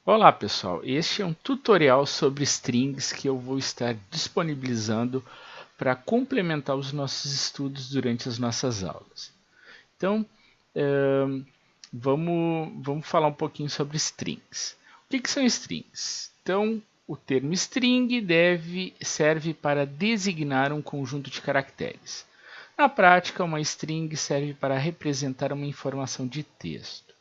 Olá pessoal, este é um tutorial sobre strings que eu vou estar disponibilizando para complementar os nossos estudos durante as nossas aulas. Então, vamos falar um pouquinho sobre strings. O que são strings? Então, o termo string serve para designar um conjunto de caracteres. Na prática, uma string serve para representar uma informação de texto.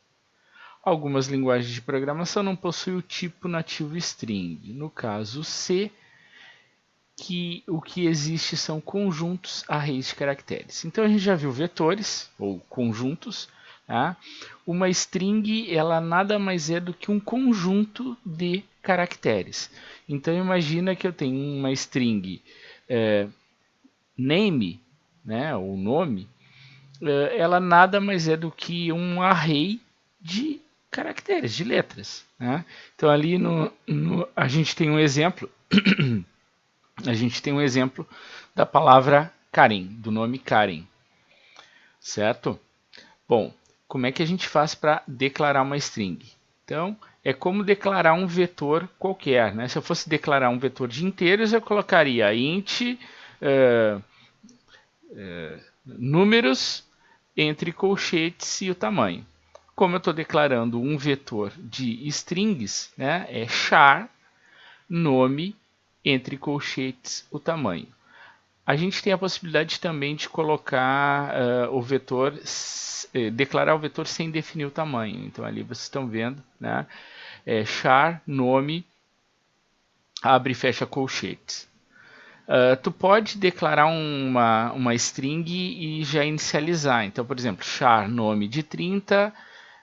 Algumas linguagens de programação não possuem o tipo nativo string. No caso C, o que existe são conjuntos, arrays de caracteres. Então a gente já viu vetores ou conjuntos. Tá? Uma string ela nada mais é do que um conjunto de caracteres. Então imagina que eu tenho uma string name, né, o nome, ela nada mais é do que um array de caracteres, de letras. Né? Então ali a gente tem um exemplo, a gente tem um exemplo da palavra Karen, do nome Karen, certo? Bom, como é que a gente faz para declarar uma string? Então, é como declarar um vetor qualquer. Né? Se eu fosse declarar um vetor de inteiros, eu colocaria int números entre colchetes e o tamanho. Como eu estou declarando um vetor de strings, né, é char nome entre colchetes o tamanho. A gente tem a possibilidade também de colocar o vetor, declarar o vetor sem definir o tamanho. Então ali vocês estão vendo, né, char nome abre e fecha colchetes. Tu pode declarar uma string e já inicializar. Então, por exemplo, char nome de 30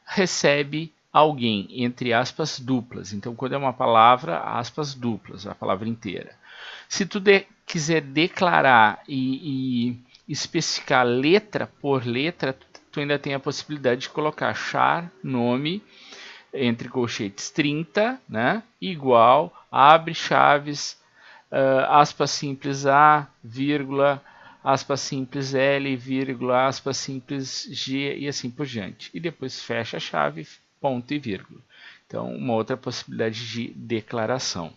recebe alguém, entre aspas duplas. Então, quando é uma palavra, aspas duplas, a palavra inteira. Se tu quiser declarar e especificar letra por letra, tu ainda tem a possibilidade de colocar char nome entre colchetes 30, né, igual, abre chaves, aspas simples A, vírgula, aspas simples L, vírgula, aspas simples G e assim por diante. E depois fecha a chave, ponto e vírgula. Então, uma outra possibilidade de declaração.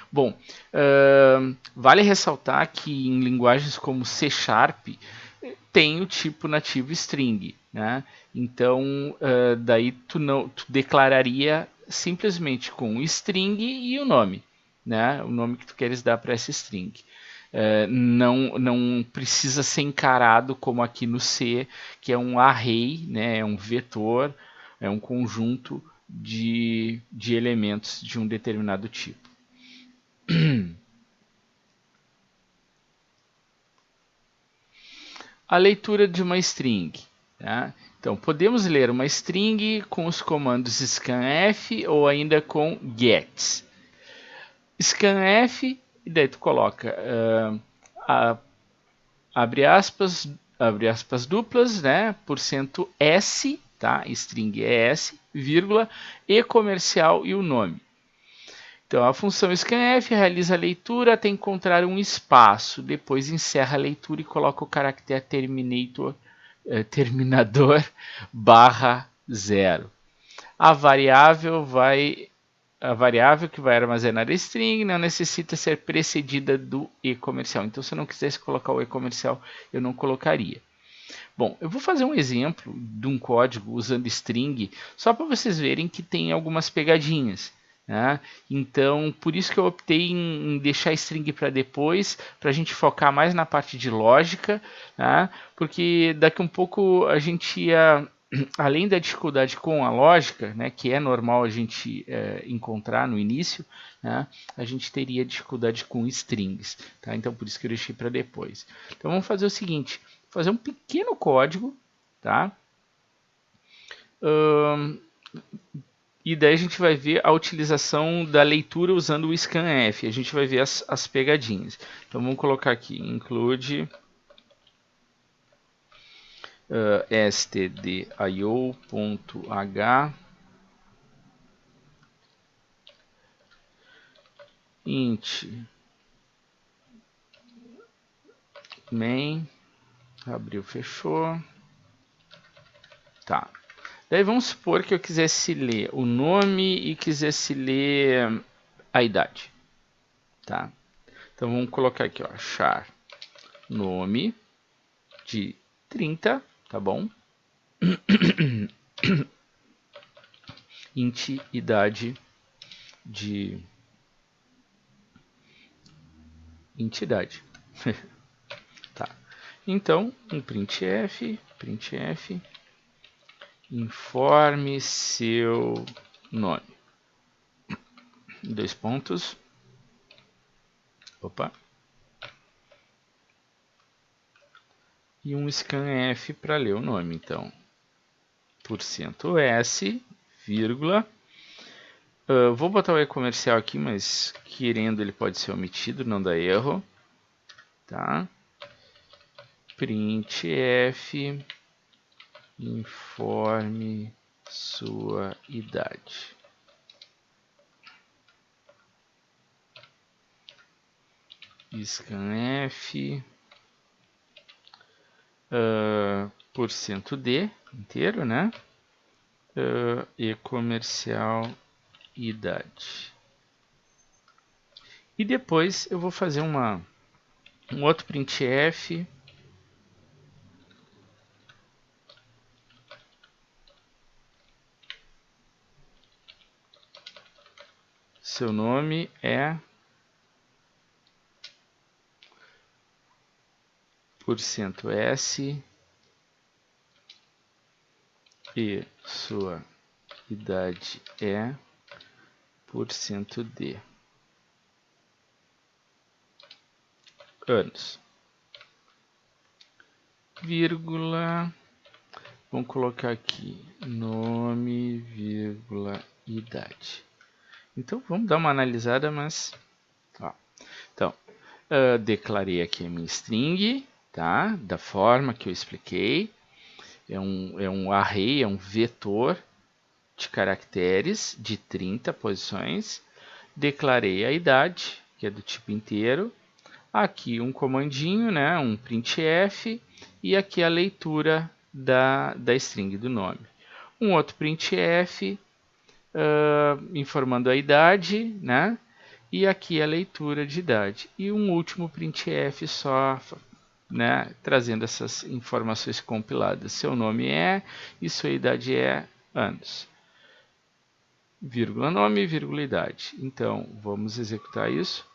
Bom, vale ressaltar que em linguagens como C Sharp tem o tipo nativo string, né? Então, daí tu declararia simplesmente com o string e o nome, né? O nome que tu queres dar para essa string. Não precisa ser encarado como aqui no C, que é um array, né? É um vetor, é um conjunto de elementos de um determinado tipo. A leitura de uma string. Tá? Então, podemos ler uma string com os comandos scanf ou ainda com get. Scanf, e daí tu coloca abre aspas duplas, né, porcento %s, tá? String é S, vírgula, e comercial e o nome. Então, a função scanf realiza a leitura até encontrar um espaço, depois encerra a leitura e coloca o caractere terminador barra 0. A variável que vai armazenar a string não necessita ser precedida do e-comercial. Então, se eu não quisesse colocar o e-comercial, eu não colocaria. Bom, eu vou fazer um exemplo de um código usando string, só para vocês verem que tem algumas pegadinhas. Né? Então, por isso que eu optei em deixar string para depois, para a gente focar mais na parte de lógica, né? Porque daqui um pouco a gente ia, além da dificuldade com a lógica, né, que é normal a gente encontrar no início, né, a gente teria dificuldade com strings. Tá? Então, por isso que eu deixei para depois. Então, vamos fazer o seguinte, fazer um pequeno código, tá? E daí a gente vai ver a utilização da leitura usando o scanf. A gente vai ver as pegadinhas. Então vamos colocar aqui, include stdio.h int main, abriu, fechou. Tá. Daí vamos supor que eu quisesse ler o nome e quisesse ler a idade. Tá? Então vamos colocar aqui, ó, char nome de 30, tá bom? Int idade de entidade. Tá. Então, um printf, informe seu nome. 2 pontos. Opa. E um scanf para ler o nome, então. %s, vírgula. Vou botar o e-comercial aqui, mas querendo ele pode ser omitido, não dá erro. Tá? Printf, informe sua idade. Scanf, %d inteiro, né? E-comercial idade. E depois eu vou fazer um outro printf. Seu nome é %s e sua idade é %d. Anos. Vírgula. Vamos colocar aqui nome, vírgula, idade. Então vamos dar uma analisada, mas... Ó. Então, declarei aqui a minha string, tá? Da forma que eu expliquei. É um array, é um vetor de caracteres de 30 posições. Declarei a idade, que é do tipo inteiro. Aqui um comandinho, né? Um printf. E aqui a leitura da string do nome. Um outro printf informando a idade, né? E aqui a leitura de idade. E um último printf só, né, trazendo essas informações compiladas. Seu nome é e sua idade é anos. Vírgula nome, vírgula idade. Então, vamos executar isso.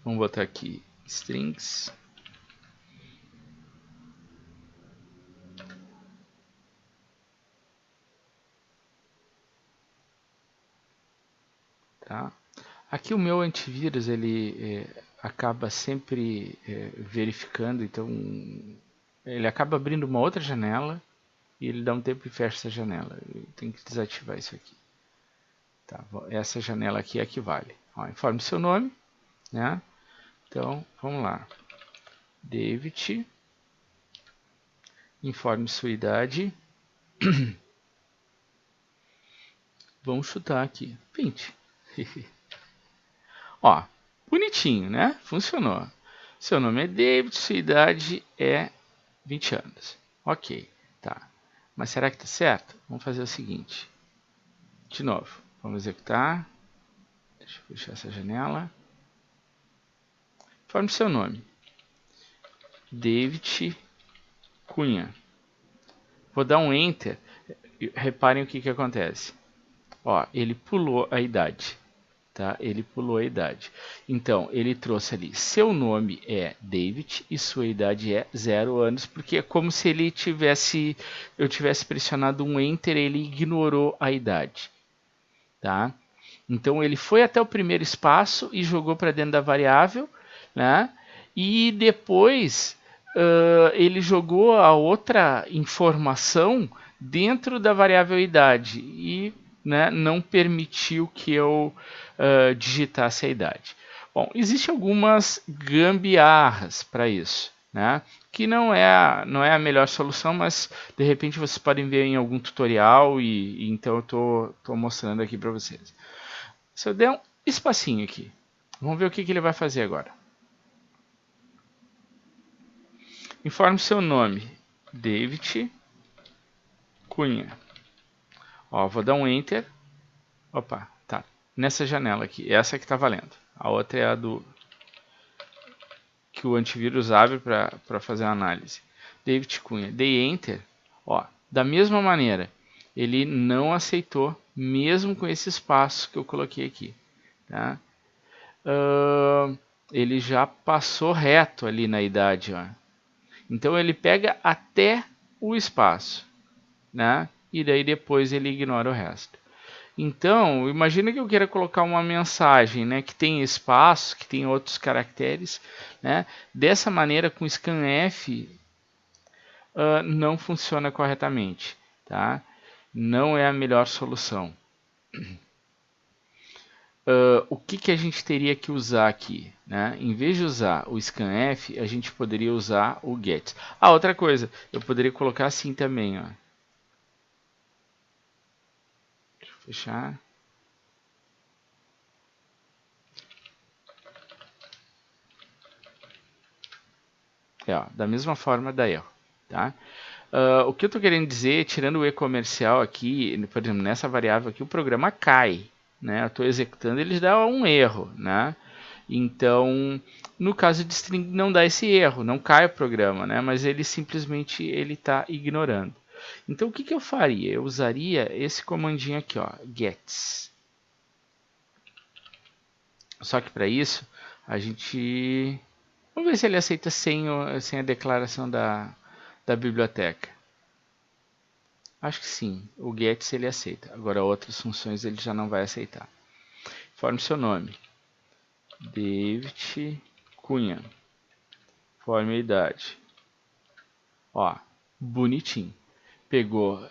Vamos botar aqui strings. Tá? Aqui o meu antivírus ele acaba sempre verificando, então ele acaba abrindo uma outra janela e ele dá um tempo e fecha essa janela. Eu tenho que desativar isso aqui. Tá? Essa janela aqui é a que vale. Ó, informe seu nome, né? Então vamos lá. David, informe sua idade. Vamos chutar aqui. 20. Ó, bonitinho, né? Funcionou. Seu nome é David, sua idade é 20 anos. Ok, tá. Mas será que tá certo? Vamos fazer o seguinte. De novo, vamos executar. Deixa eu fechar essa janela. Informe seu nome. David Cunha. Vou dar um Enter. Reparem o que acontece. Ó, ele pulou a idade. Tá? Ele pulou a idade. Então, ele trouxe ali, seu nome é David e sua idade é 0 anos, porque é como se eu tivesse pressionado um Enter, ele ignorou a idade. Tá? Então, ele foi até o primeiro espaço e jogou para dentro da variável, né? E depois ele jogou a outra informação dentro da variável idade e, né, não permitiu que eu digitasse a idade. Bom, existem algumas gambiarras para isso, né? Que não é a melhor solução, mas de repente vocês podem ver em algum tutorial e então eu estou mostrando aqui para vocês. Se eu der um espacinho aqui, vamos ver o que ele vai fazer agora. Informe seu nome, David, Cunha. Ó, vou dar um Enter. Opa, tá. Nessa janela aqui. Essa que está valendo. A outra é a do que o antivírus abre para fazer a análise. David Cunha. Dei Enter. Ó, da mesma maneira, ele não aceitou, mesmo com esse espaço que eu coloquei aqui. Tá? Ele já passou reto ali na idade. Ó. Então ele pega até o espaço. Né? E daí depois ele ignora o resto. Então, imagina que eu queira colocar uma mensagem, né, que tem espaço, que tem outros caracteres. Né? Dessa maneira, com scanf, não funciona corretamente. Tá? Não é a melhor solução. O que a gente teria que usar aqui? Né? Em vez de usar o scanf, a gente poderia usar o get. Outra coisa, eu poderia colocar assim também. Ó. Deixa eu fechar. Ó, da mesma forma dá erro. Tá? O que eu estou querendo dizer, tirando o e-comercial aqui, por exemplo, nessa variável aqui, o programa cai. Né? Eu estou executando, ele dá um erro. Né? Então, no caso de string, não dá esse erro, não cai o programa, né? Mas ele simplesmente está ignorando. Então, o que eu faria? Eu usaria esse comandinho aqui, ó, gets. Só que para isso, a gente... Vamos ver se ele aceita sem a declaração da biblioteca. Acho que sim, o gets ele aceita. Agora outras funções ele já não vai aceitar. Informe seu nome. David Cunha. Informe a idade. Ó, bonitinho. Pegou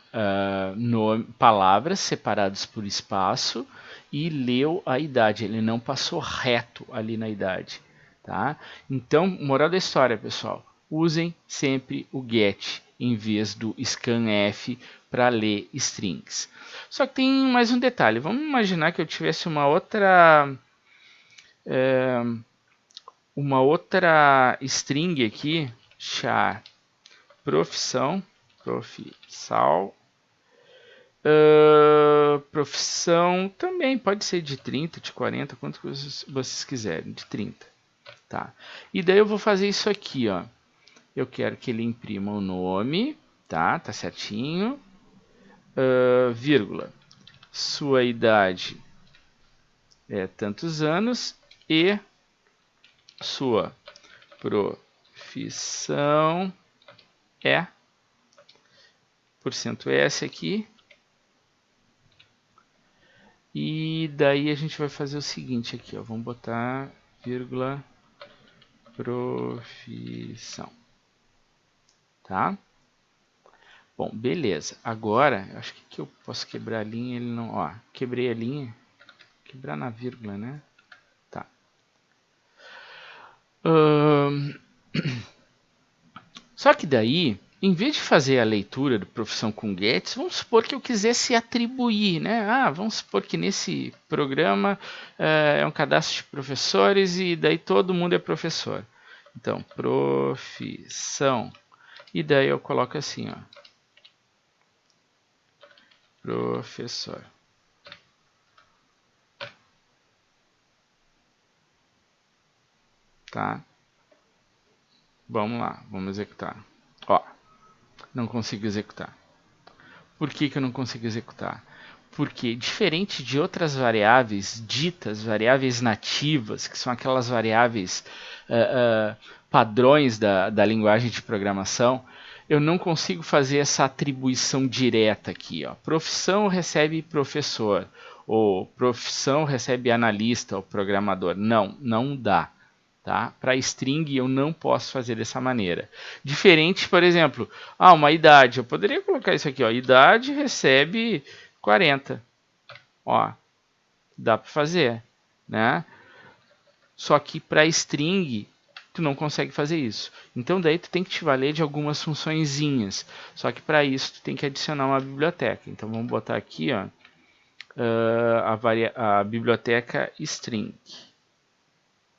palavras separadas por espaço e leu a idade. Ele não passou reto ali na idade. Tá? Então, moral da história, pessoal. Usem sempre o get em vez do scanf para ler strings. Só que tem mais um detalhe. Vamos imaginar que eu tivesse uma outra string aqui, char profissão, profissão também pode ser de 30, de 40, quanto vocês quiserem, de 30. Tá? E daí eu vou fazer isso aqui, ó. Eu quero que ele imprima o nome, tá certinho, vírgula, sua idade é tantos anos e sua profissão é %S aqui. E daí a gente vai fazer o seguinte aqui, ó, vamos botar vírgula profissão. Tá? Bom, beleza. Agora, acho que eu posso quebrar a linha, ele não, ó, quebrei a linha. Quebrar na vírgula, né? Tá. Só que daí, em vez de fazer a leitura do profissão com gets, vamos supor que eu quisesse atribuir, né? Vamos supor que nesse programa é um cadastro de professores e daí todo mundo é professor. Então, profissão. E daí eu coloco assim, ó. Professor. Tá? Vamos lá, vamos executar. Ó, não consigo executar. Por que eu não consigo executar? Porque, diferente de outras variáveis ditas variáveis nativas, que são aquelas variáveis padrões da linguagem de programação, eu não consigo fazer essa atribuição direta aqui. Ó. Profissão recebe professor, ou profissão recebe analista ou programador. Não, não dá. Tá? Para string eu não posso fazer dessa maneira. Diferente, por exemplo, uma idade. Eu poderia colocar isso aqui, ó, idade recebe 40. Ó, dá para fazer, né? Só que para string tu não consegue fazer isso. Então daí tu tem que te valer de algumas funçõezinhas. Só que para isso tu tem que adicionar uma biblioteca. Então vamos botar aqui, ó, a biblioteca string.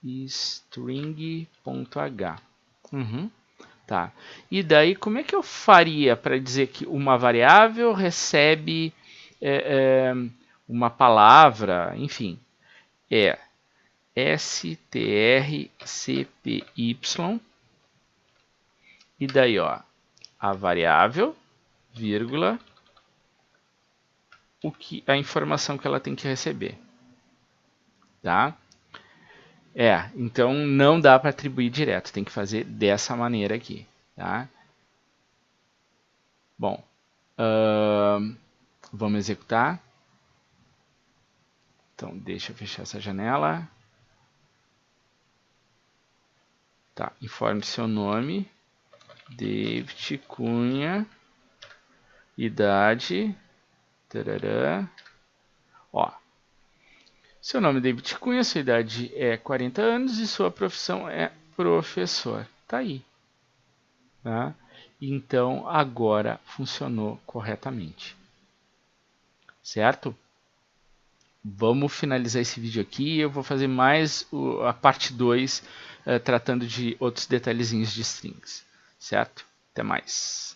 String.h. Tá. E daí, como é que eu faria para dizer que uma variável recebe uma palavra, enfim, é strcpy, e daí, ó, a variável, vírgula, a informação que ela tem que receber, tá? Então não dá para atribuir direto, tem que fazer dessa maneira aqui, tá? Bom, vamos executar. Então deixa eu fechar essa janela. Tá, informe seu nome, David Cunha, idade, tarará. Ó, seu nome é David Cunha, sua idade é 40 anos e sua profissão é professor. Tá aí. Tá? Então agora funcionou corretamente. Certo? Vamos finalizar esse vídeo aqui. Eu vou fazer mais a parte 2, tratando de outros detalhezinhos de strings. Certo? Até mais.